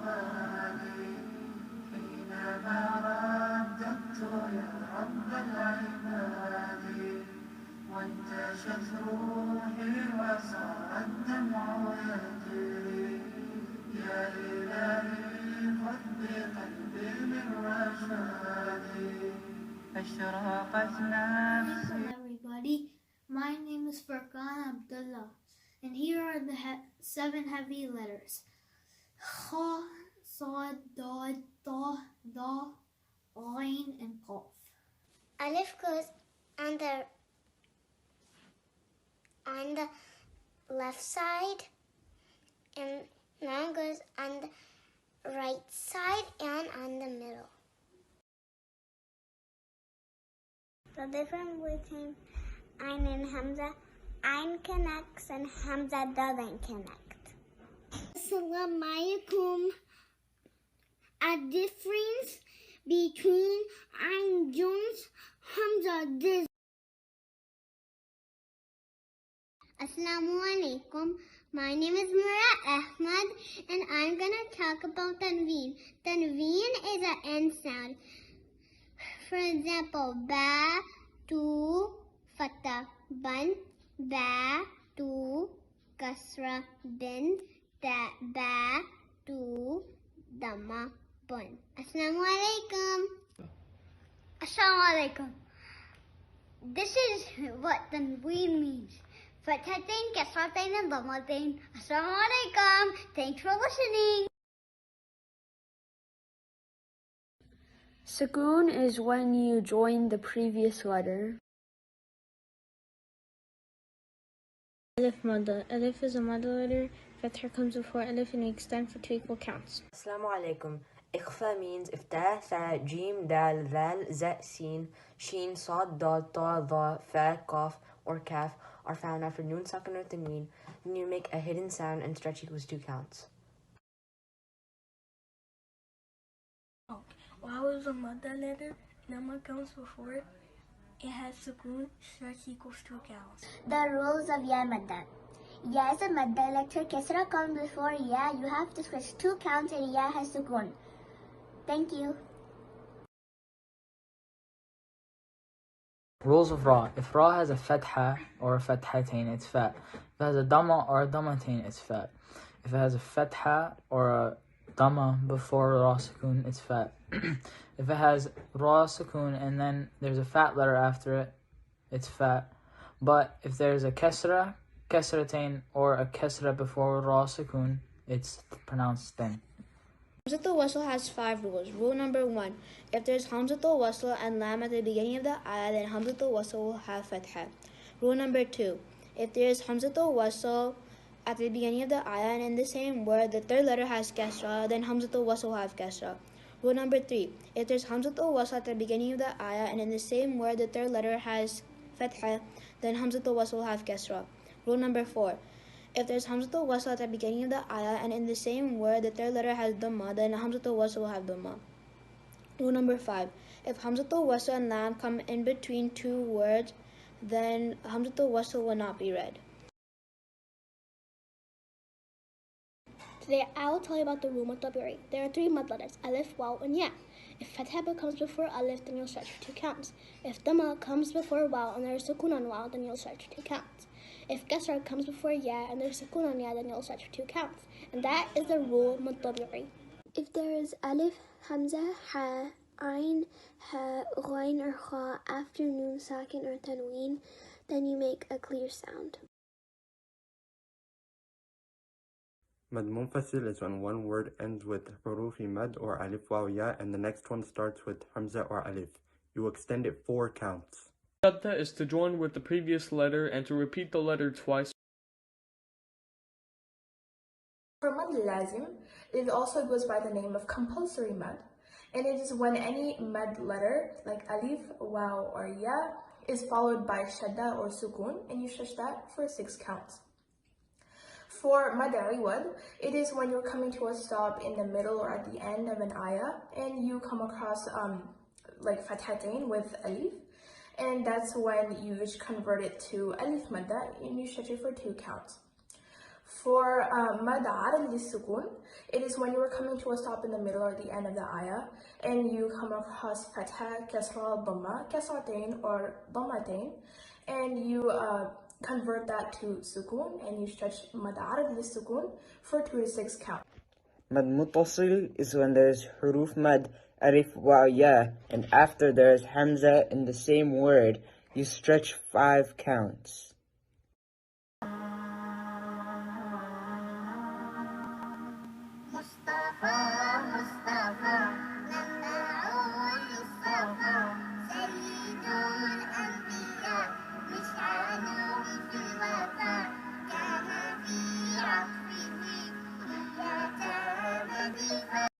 فؤادي حينما رددت يا رب العباد وانتشت روحي وصار الدمع يجري يا إلهي خذ بقلبي من رشادي أشرقت نفسي. Welcome everybody, my name is Furqan Abdullah, and here are the 7 heavy letters: Kha, Sad, Dad, Ta, Da, Ain, and Qaf. Alif goes on the left side, and Lam goes on the right side and on the middle. The difference between Ain and Hamza, Ain connects and Hamza doesn't connect. Assalamu alaikum. A difference between Ain joins, Hamza does. Assalamu alaikum. My name is Murad Ahmad and I'm gonna talk about Tanween. Tanween is an end sound. For example, ba, tu, fatah, ban, ba, tu, kasra, bin, da, ba, tu, dhamma, bun. Assalamu alaikum. Assalamu alaikum. This is what Tanween means. Fathatain, kasratain, and dhammatain. Assalamu alaikum. Thanks for listening. Sukoon is when you join the previous letter. Alif Madda. Alif is a Madda letter. Fatha comes before Alif and it stands for 2 equal counts. Assalamu alaikum. Ikhfa means ifta, tha, jim, dal, dhal, za, sin, sheen, sad, dal, ta, dha, fa, qaf, or kaf are found after noon, sakin, or tanween. Then you make a hidden sound and stretch equals 2 counts. Waw is a Madda letter. Lamma comes before it. It has sukoon, stretch equals 2 counts. The rules of Ya Madda. Ya is a Madda letter. Kasra comes before Ya. You have to stretch 2 counts and Ya has sukoon. Thank you. Rules of Ra. If Ra has a fatha or a fathatain, it's fat. If it has a dhamma or a dhammatain, it's fat. If it has a fatha or a dhamma before Ra sukoon, it's fat. If it has Ra sukoon and then there's a fat letter after it, it's fat. But if there's a kesra, kesratain, or a kesra before Ra sukoon, it's pronounced thin. Hamzatul Wasl has 5 rules. Rule number 1. If there's Hamzatul Wasl and Lam at the beginning of the ayah, then Hamzatul Wasl will have Fatha. Rule number 2. If there's Hamzatul Wasl at the beginning of the ayah and in the same word, the third letter has Kasra, then Hamzatul Wasl will have Kasra. Rule number 3. If there's Hamzatul Wasl at the beginning of the ayah and in the same word, the third letter has Fatha, then Hamzatul Wasl will have Kasra. Rule number 4. If there's Hamzatul Wasl at the beginning of the ayah and in the same word the third letter has Dhamma, then Hamzatul Wasl will have Dhamma. Rule number 5. If Hamzatul Wasl and Lam come in between 2 words, then Hamzatul Wasl will not be read. Today I will tell you about the rule of Tabiri. There are 3 mud letters, Alif, Waw, and Ya. If Fatha comes before Alif, then you'll stretch for 2 counts. If Dhamma comes before Waw and there's Sukun on Waw, then you'll stretch for 2 counts. If Kasra comes before Ya and there's Sukun on Ya, then you'll stretch for 2 counts. And that is the rule of Tabiri. If there is Alif, Hamza, Ha, Ain, Ha, Ghain, or Kha after Noon, Sakin, or Tanween, then you make a clear sound. Mad Munfasil is when one word ends with Hurufi Mad or Alif Waw Ya and the next one starts with Hamza or Alif. You extend it 4 counts. Shadda is to join with the previous letter and to repeat the letter twice. For Mad Lazim, it also goes by the name of compulsory Mad, and it is when any Mad letter, like Alif, Waw, or Ya, is followed by Shadda or Sukun, and you stretch that for 6 counts. For Mad Iwad, it is when you're coming to a stop in the middle or at the end of an ayah, and you come across like Fathatain with Alif, and that's when you just convert it to Alif Madda and you stretch it for 2 counts. For mad arid lissukun, it is when you are coming to a stop in the middle or the end of the ayah and you come across fatha, kasra, dhamma, kasratain or dhammatain, and you convert that to sukun and you stretch mad arid lissukun for 2 to 6 counts. Mad muttasil is when there's huruf mad, alif, waw, ya, and after there's hamza in the same word, you stretch 5 counts. مصطفى